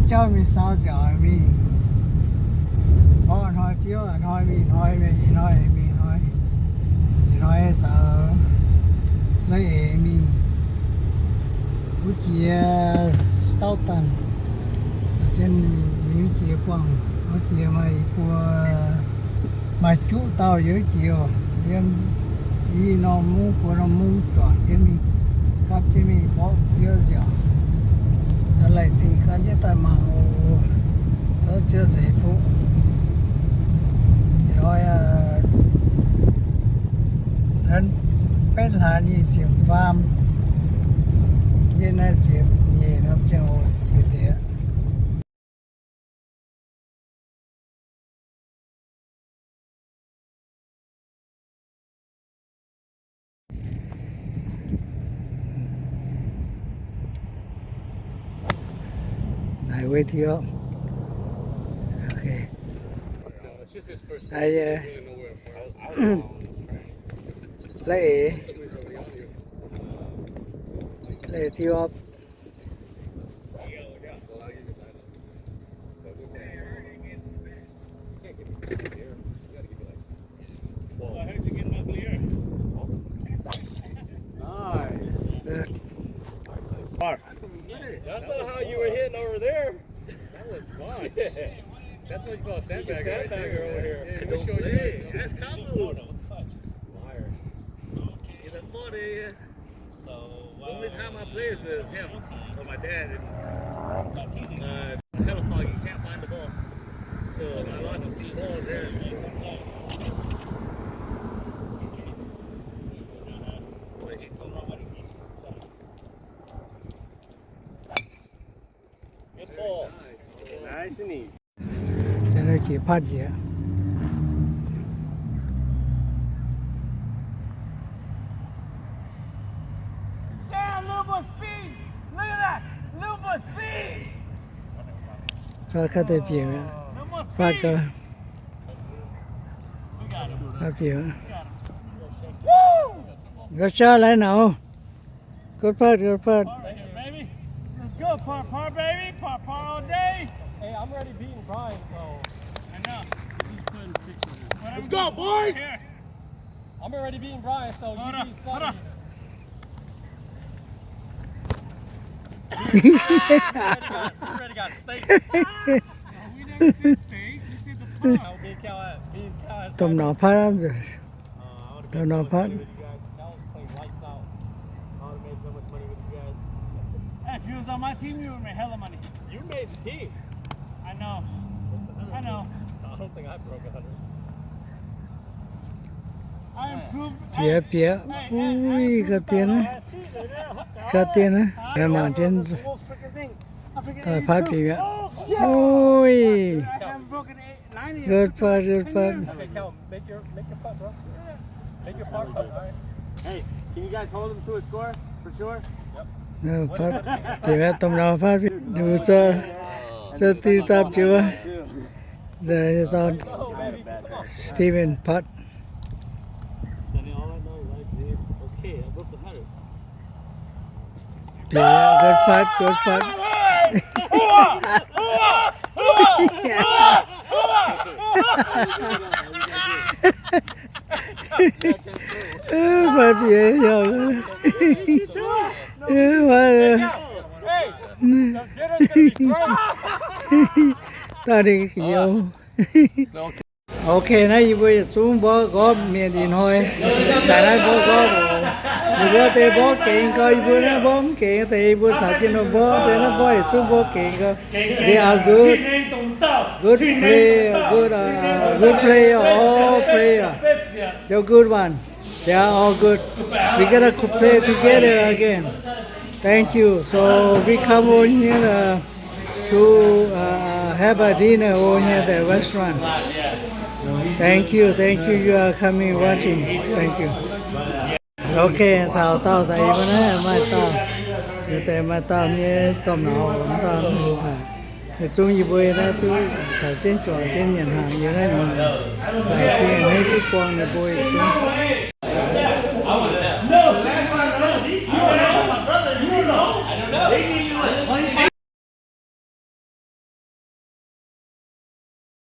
cho mình sao giờ mình nói kiểu nói mình nói giờ lấy mình bữa chiều Stockton trên mình chiều quăng bữa chiều mày của mà chú tao dưới chiều em đi nó muốn chọn cho mình khắp cho mình bỏ giờ giờ lại xin khán giả tại mà đó chưa giải phú rồi nên bên là như chiếm farm như này chiếm nhiều nó chiếm như thế này quay thiếu okay I lấy thiếu That's not how you were hitting over there. That was fun. That's what you call a sandbagger over here. Yeah, let me show you. That's combo. Liar. He's a funny. So the only time I play is with him or my dad. Telephone, you can't find the ball. So I lost a few balls there. Good ball. Nice and easy. cho nên chỉ phát gì á Damn, little more speed. Look at that. Little more speed. phát cái tay biển á Little more phát speed. cái We got him. phát biển Woo! good shot lại nào good phát Par right here, baby. Let's go, par, baby. Par all day. Hey, I'm already beating Brian, so. I know. He's putting 6 on it. Let's go, boys! I'm already beating Brian, so you beat Sonny. You already got steak. We never said steak. We said the pot. Me and Cal had tôm nó phát lắm rồi I No, would've Pat. made so much money with you guys. Cal was playing lights out. I would've made so much money with you guys. Hey, if you was on my team, you would make hella money. You made the team. I know. I know. I don't think I broke 100. I improved. phía phía ui cái tiền á cái tiền á em mà trên tài phát biển á ui I haven't broken 90. good part good part Okay, Cal, make your putt, bro. Make your putt. All right. Hey, can you guys hold him to a score for sure? phát thì mẹ tôm nó phát đủ cho ti tập chưa giờ tao Steven Putt Sonny, all I know is I did okay. I broke the 100. yeah good putt phát biển rồi Hey, the dinner's gonna be great. ta đi nhiều ok nãy bây giờ xuống bó góp miền điện thôi tại nãy bó góp bữa tê bó kiện coi bữa nó bóng kiện thì bữa sau khi nó bó thì nó bó xuống bó kiện coi they are good player good player all player they're good one they are all good we gotta play together again thank you so we come over here to have a dinner over here at the restaurant. Thank you, you are coming watching. Thank you. Okay, tao tại bên đó mai tao, như thế mai tao như tôm nào cũng tao. Thì chung như vậy đó tôi sẽ trên chợ trên nhà hàng như thế này, lại trên mấy cái quan này bôi chung.